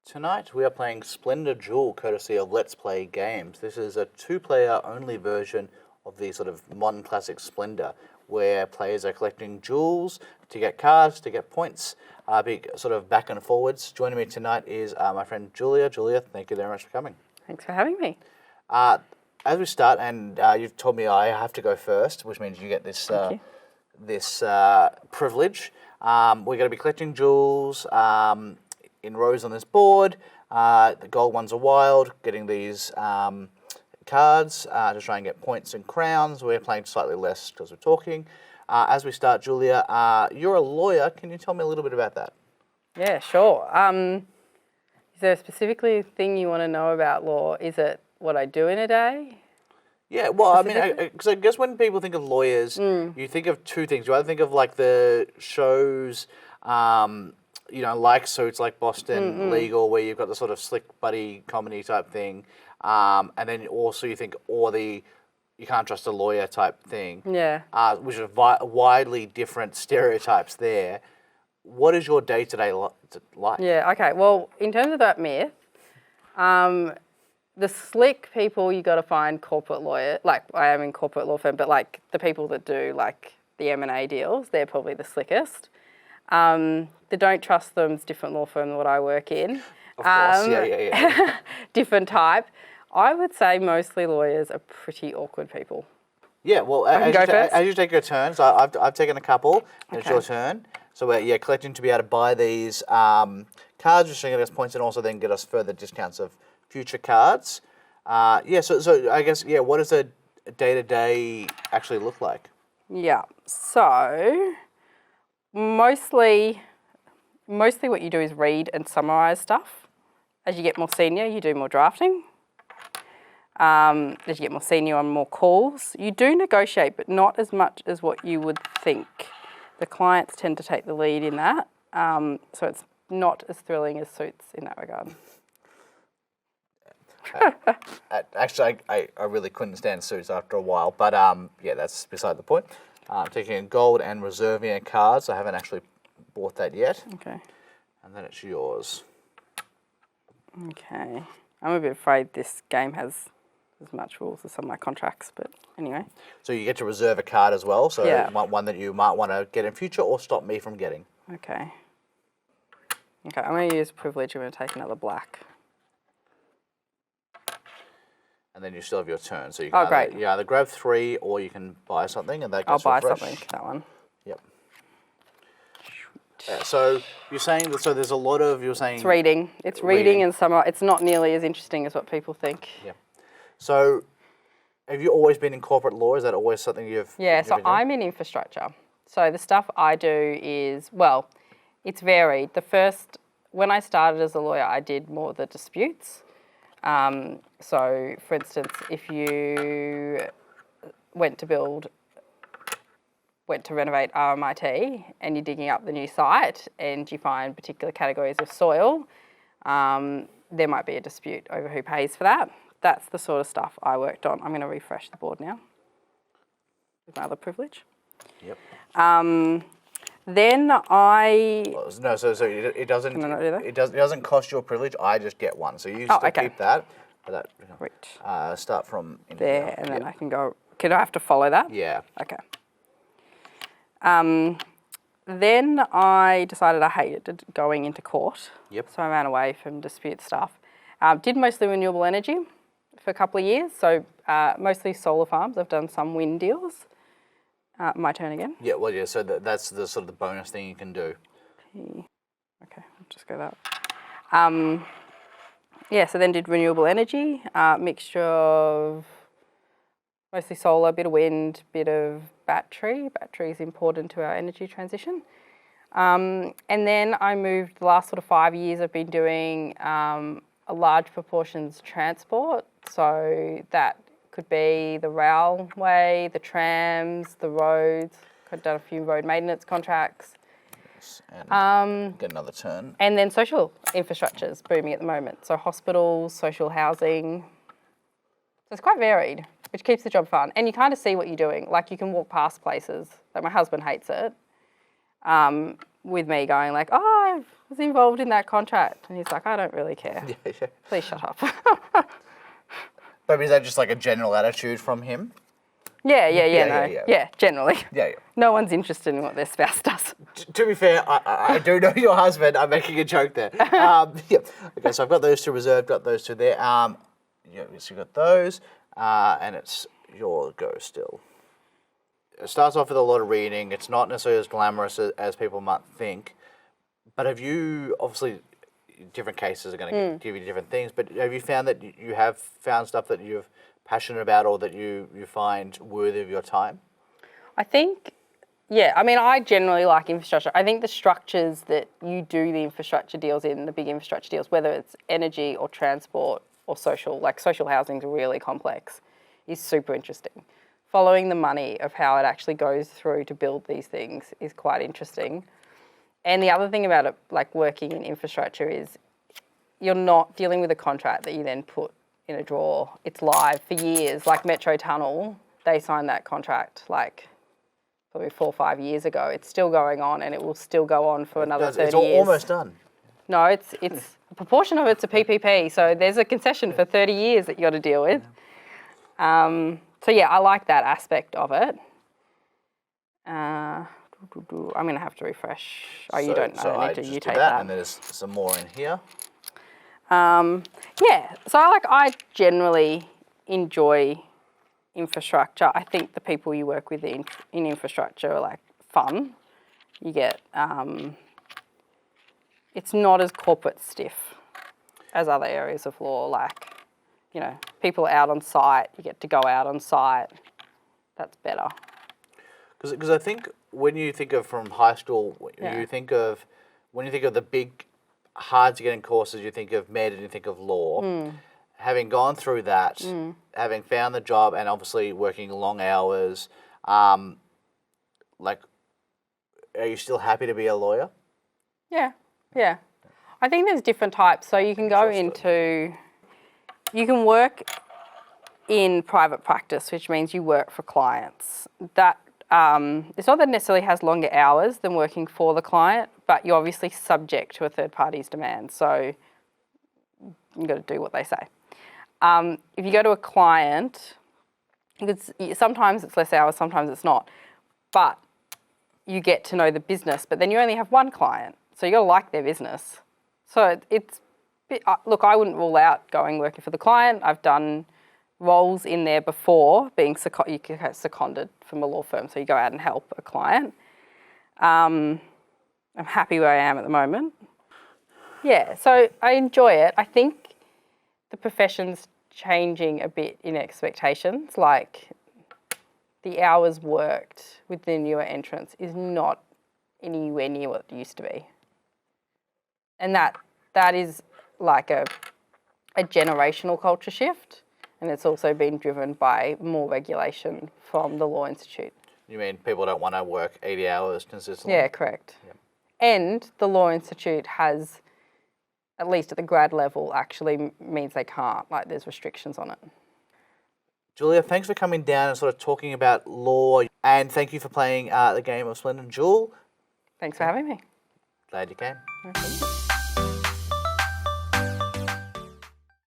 Tonight we are playing Splendor Duel, courtesy of Let's Play Games. This is a two-player only version of the sort of modern classic Splendor, where players are collecting jewels to get cards, to get points, big sort of back and forwards. Joining me tonight is my friend Julia. Julia, thank you very much for coming. Thanks for having me. As we start, and you've told me I have to go first, which means you get this this privilege. We're going to be collecting jewels in rows on this board. The gold ones are wild, getting these cards to try and get points and crowns. We're playing slightly less because we're talking. As we start, Julia, you're a lawyer. Can you tell me a little bit about that? Yeah, sure. Is there specifically a thing you want to know about law? Is it what I do in a day? Yeah, well, I mean, because I guess when people think of lawyers, you think of two things. You either think of like the shows, like Suits, like Boston Legal, where you've got the sort of slick buddy comedy type thing, and then also you think, you can't trust a lawyer type thing. Yeah. Which are widely different stereotypes there. What is your day-to-day like? Yeah, okay. Well, in terms of that myth, the slick people, you got to find corporate lawyer. Like, I am in corporate law firm, but like the people that do like the M&A deals, they're probably the slickest. The don't trust them's different law firm than what I work in. Of course, yeah. Different type. I would say mostly lawyers are pretty awkward people. Yeah, well, as you take your turn, so I've taken a couple, and it's your turn. So we're collecting to be able to buy these cards, which are going to get us points and also then get us further discounts of future cards. So I guess, what does a day-to-day actually look like? Yeah, so mostly what you do is read and summarise stuff. As you get more senior, you do more drafting. As you get more senior, on more calls. You do negotiate, but not as much as what you would think. The clients tend to take the lead in that, so it's not as thrilling as Suits in that regard. Actually, I really couldn't stand Suits after a while, but that's beside the point. Taking a gold and reserving a card, so I haven't actually bought that yet. Okay. And then it's yours. Okay. I'm a bit afraid this game has as much rules as some of my contracts, but anyway. So you get to reserve a card as well, so one that you might want to get in future or stop me from getting. Okay. Okay, I'm going to use privilege. I'm going to take another black. And then you still have your turn, so you can either grab 3 or you can buy something, and that gets I'll buy refreshed. something, that one. Yep. So you're saying that, there's a lot of, It's reading. It's reading and it's not nearly as interesting as what people think. Yeah. So have you always been in corporate law? Is that always something you've Yeah, so I'm in infrastructure. So the stuff I do is, it's varied. When I started as a lawyer, I did more of the disputes. So, for instance, if you went to renovate RMIT and you're digging up the new site and you find particular categories of soil, there might be a dispute over who pays for that. That's the sort of stuff I worked on. I'm going to refresh the board now with my other privilege. Yep. Then so it doesn't. Can I not do that? It doesn't cost you a privilege. I just get one, so you still keep that. But that start from in there, here. and then I can go. Can I have to follow that? Yeah. Okay. Then I decided I hated going into court. Yep. So I ran away from dispute stuff. Did mostly renewable energy for a couple of years. So mostly solar farms. I've done some wind deals. My turn again. Yeah. Well, yeah. So that's the sort of the bonus thing you can do. Okay. I'll just go that. So then did renewable energy, mixture of mostly solar, bit of wind, bit of battery. Battery is important to our energy transition. And then I moved, the last sort of 5 years I've been doing a large proportions transport. So that could be the railway, the trams, the roads. I've done a few road maintenance contracts. And get another turn. And then social infrastructure is booming at the moment. So hospitals, social housing. So it's quite varied, which keeps the job fun. And you kind of see what you're doing. Like you can walk past places. Like my husband hates it. with me going like, oh, I was involved in that contract. And he's like, I don't really care. Yeah. Please shut up. But is that just like a general attitude from him? Yeah, generally. Yeah. No one's interested in what their spouse does. To be fair, I do know your husband. I'm making a joke there. Yeah. Okay, so I've got those two reserved, got those two there. Yeah, so you've got those, and it's your go still. It starts off with a lot of reading. It's not necessarily as glamorous as people might think. But have you, obviously, different cases are going to give you different things, but have you found that you have found stuff that you're passionate about or that you find worthy of your time? I think, yeah, I mean, I generally like infrastructure. I think the structures that you do the infrastructure deals in, the big infrastructure deals, whether it's energy or transport or social, like social housing is really complex, is super interesting. Following the money of how it actually goes through to build these things is quite interesting. And the other thing about it, like working in infrastructure, is you're not dealing with a contract that you then put in a drawer. It's live for years. Like Metro Tunnel, they signed that contract like probably 4 or 5 years ago. It's still going on, and it will still go on for another 30 years. It's almost done. No, it's a proportion of it's a PPP, so there's a concession for 30 years that you got to deal with. So yeah, I like that aspect of it. I'm going to have to refresh. Oh, you don't know. So I need to. just You do take that, that. and there's some more in here. Yeah, so I generally enjoy infrastructure. I think the people you work with in infrastructure are like fun. You get, it's not as corporate stiff as other areas of law. Like, you know, people are out on site. You get to go out on site. That's better. Because I think when you think of from high school, when you think of the big, hard to get in courses, you think of med and you think of law. Having gone through that, having found the job, and obviously working long hours, like, are you still happy to be a lawyer? Yeah. I think there's different types. So you can go you can work in private practice, which means you work for clients. That it's not that it necessarily has longer hours than working for the client, but you're obviously subject to a third party's demands. So you've got to do what they say. If you go to a client, sometimes it's less hours, sometimes it's not, but you get to know the business, but then you only have one client, so you got to like their business. So it's, look, I wouldn't rule out going working for the client. I've done roles in there before, being you get seconded from a law firm, so you go out and help a client. I'm happy where I am at the moment. Yeah, so I enjoy it. I think the profession's changing a bit in expectations. Like the hours worked with the newer entrants is not anywhere near what it used to be. And that is like a generational culture shift. And it's also been driven by more regulation from the Law Institute. You mean people don't want to work 80 hours consistently? Yeah, correct. Yep. And the Law Institute has, at least at the grad level, actually means they can't. Like there's restrictions on it. Julia, thanks for coming down and sort of talking about law, and thank you for playing the game of Splendor Duel. Thanks for having me. Glad you came. Okay.